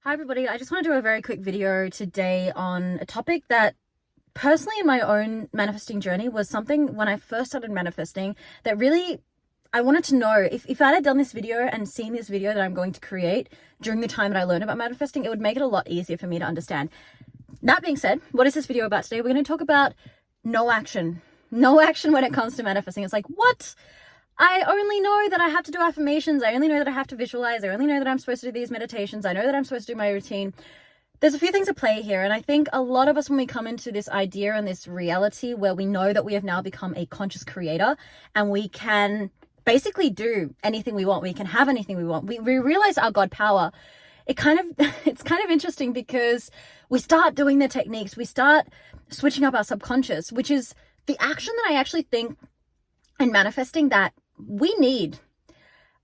Hi everybody, I just want to do a very quick video today on a topic that personally in my own manifesting journey was something when I first started manifesting that really I wanted to know if I had done this video and seen this video that I'm going to create during the time that I learned about manifesting, it would make it a lot easier for me to understand. That being said, what is this video about today? We're going to talk about no action. No action when it comes to manifesting. It's like, what? I only know that I have to do affirmations. I only know that I have to visualize. I only know that I'm supposed to do these meditations. I know that I'm supposed to do my routine. There's a few things at play here. And I think a lot of us, when we come into this idea and this reality where we know that we have now become a conscious creator and we can basically do anything we want, we can have anything we want, we realize our God power. It's kind of interesting because we start doing the techniques, we start switching up our subconscious, which is the action that I actually think in manifesting that we need.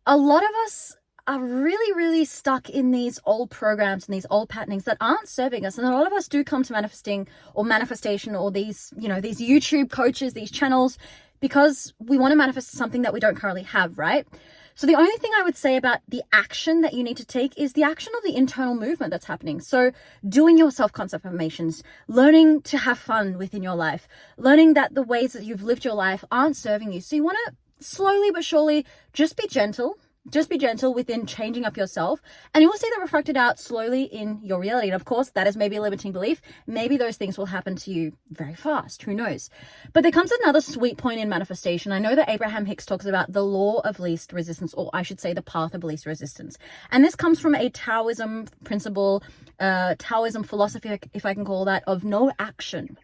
A lot of us are really stuck in these old programs and these old patternings that aren't serving us. And a lot of us do come to manifesting or manifestation or these YouTube coaches, these channels, because we want to manifest something that we don't currently have, right? So the only thing I would say about the action that you need to take is the action of the internal movement that's happening. So doing your self-concept affirmations, learning to have fun within your life, learning that the ways that you've lived your life aren't serving you. So you want to slowly but surely just be gentle. Just be gentle within changing up yourself, and you will see that reflected out slowly in your reality. And of course, that is maybe a limiting belief. Maybe those things will happen to you very fast. Who knows? But there comes another sweet point in manifestation. I know that Abraham Hicks talks about the law of least resistance, or I should say the path of least resistance. And this comes from a Taoism principle, Taoism philosophy, if I can call that, of no action.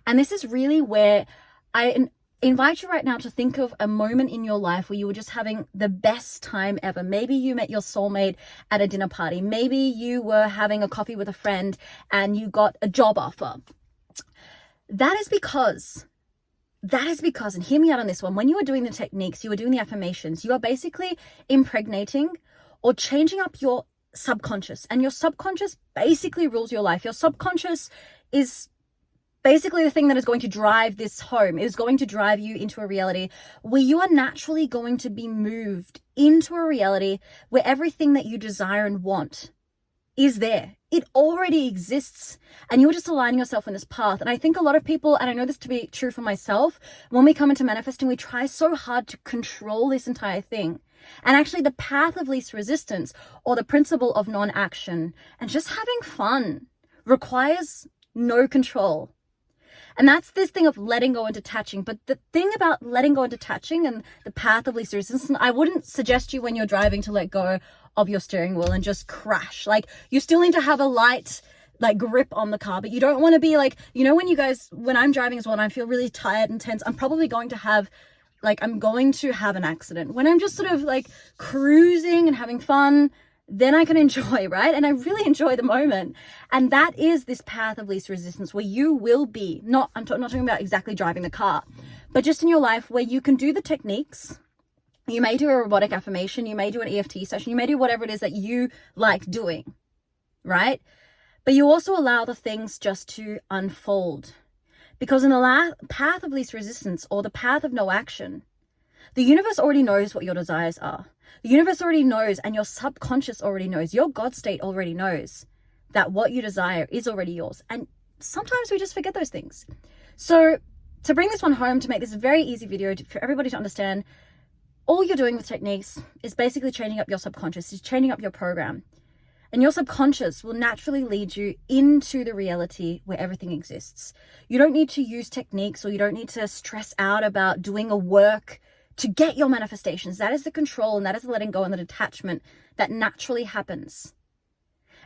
And this is really where I invite you right now to think of a moment in your life where you were just having the best time ever. Maybe you met your soulmate at a dinner party. Maybe you were having a coffee with a friend and you got a job offer. That is because, and hear me out on this one, when you are doing the techniques, you are doing the affirmations, you are basically impregnating or changing up your subconscious. And your subconscious basically rules your life. Your subconscious is basically the thing that is going to drive this home. It is going to drive you into a reality where you are naturally going to be moved into a reality where everything that you desire and want is there. It already exists, and you're just aligning yourself in this path. And I think a lot of people, and I know this to be true for myself, when we come into manifesting, we try so hard to control this entire thing. And actually the path of least resistance, or the principle of non-action and just having fun, requires no control. And that's this thing of letting go and detaching. But the thing about letting go and detaching and the path of least resistance, I wouldn't suggest you when you're driving to let go of your steering wheel and just crash. Like, you still need to have a light grip on the car, but you don't want to be like, when I'm driving as well and I feel really tired and tense, I'm probably going to have an accident. When I'm just sort of cruising and having fun, then I can enjoy, right? And I really enjoy the moment. And that is this path of least resistance where you will be, I'm not talking about exactly driving the car, but just in your life where you can do the techniques. You may do a robotic affirmation, you may do an EFT session, you may do whatever it is that you like doing, right? But you also allow the things just to unfold. Because in the path of least resistance, or the path of no action, the universe already knows what your desires are. The universe already knows, and your subconscious already knows, your God state already knows that what you desire is already yours. And sometimes we just forget those things. So to bring this one home, to make this a very easy video for everybody to understand, all you're doing with techniques is basically changing up your subconscious, is changing up your program. And your subconscious will naturally lead you into the reality where everything exists. You don't need to use techniques, or you don't need to stress out about doing a work to get your manifestations. That is the control, and that is the letting go and the detachment that naturally happens.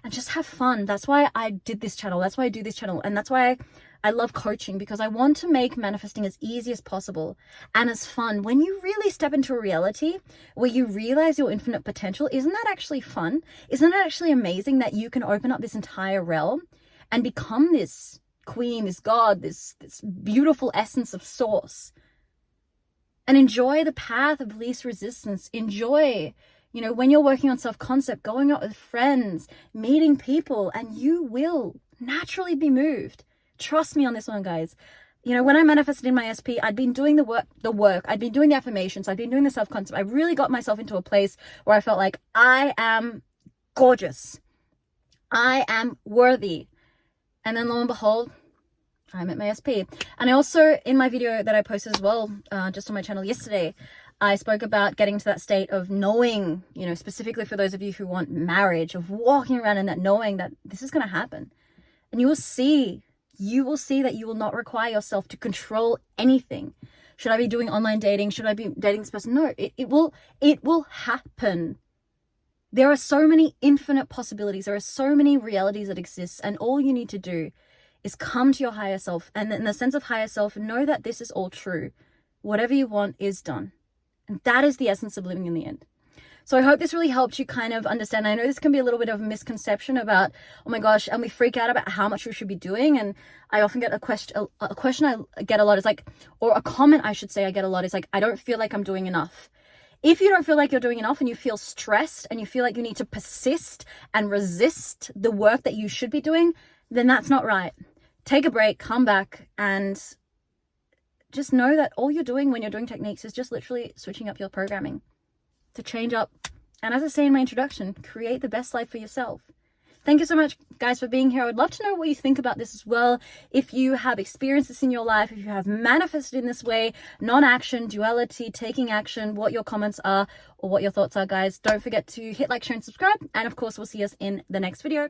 And just have fun. That's why I did this channel. That's why I do this channel. And that's why I love coaching, because I want to make manifesting as easy as possible and as fun. When you really step into a reality where you realize your infinite potential, isn't that actually fun? Isn't it actually amazing that you can open up this entire realm and become this queen, this god, this beautiful essence of source? And enjoy the path of least resistance. Enjoy, when you're working on self-concept, going out with friends, meeting people, and you will naturally be moved. Trust me on this one, guys. When I manifested in my SP, I'd been doing the work, I'd been doing the affirmations, I'd been doing the self-concept. I really got myself into a place where I felt like I am gorgeous. I am worthy. And then lo and behold, I'm at my SP. And I also, in my video that I posted as well, just on my channel yesterday, I spoke about getting to that state of knowing, you know, specifically for those of you who want marriage, of walking around in that knowing that this is going to happen. And you will see that you will not require yourself to control anything. Should I be doing online dating? Should I be dating this person? No, it will happen. There are so many infinite possibilities. There are so many realities that exist. And all you need to do is come to your higher self. And in the sense of higher self, know that this is all true. Whatever you want is done. And that is the essence of living in the end. So I hope this really helped you kind of understand. I know this can be a little bit of a misconception about, oh my gosh, and we freak out about how much we should be doing. And I often get a question I get a lot is like, or a comment I should say I get a lot is like, I don't feel like I'm doing enough. If you don't feel like you're doing enough and you feel stressed and you feel like you need to persist and resist the work that you should be doing, then that's not right. Take a break, come back, and just know that all you're doing when you're doing techniques is just literally switching up your programming to change up. And as I say in my introduction, create the best life for yourself. Thank you so much, guys, for being here. I would love to know what you think about this as well. If you have experienced this in your life, if you have manifested in this way, non-action, duality, taking action, what your comments are or what your thoughts are, guys. Don't forget to hit like, share, and subscribe. And of course, we'll see us in the next video.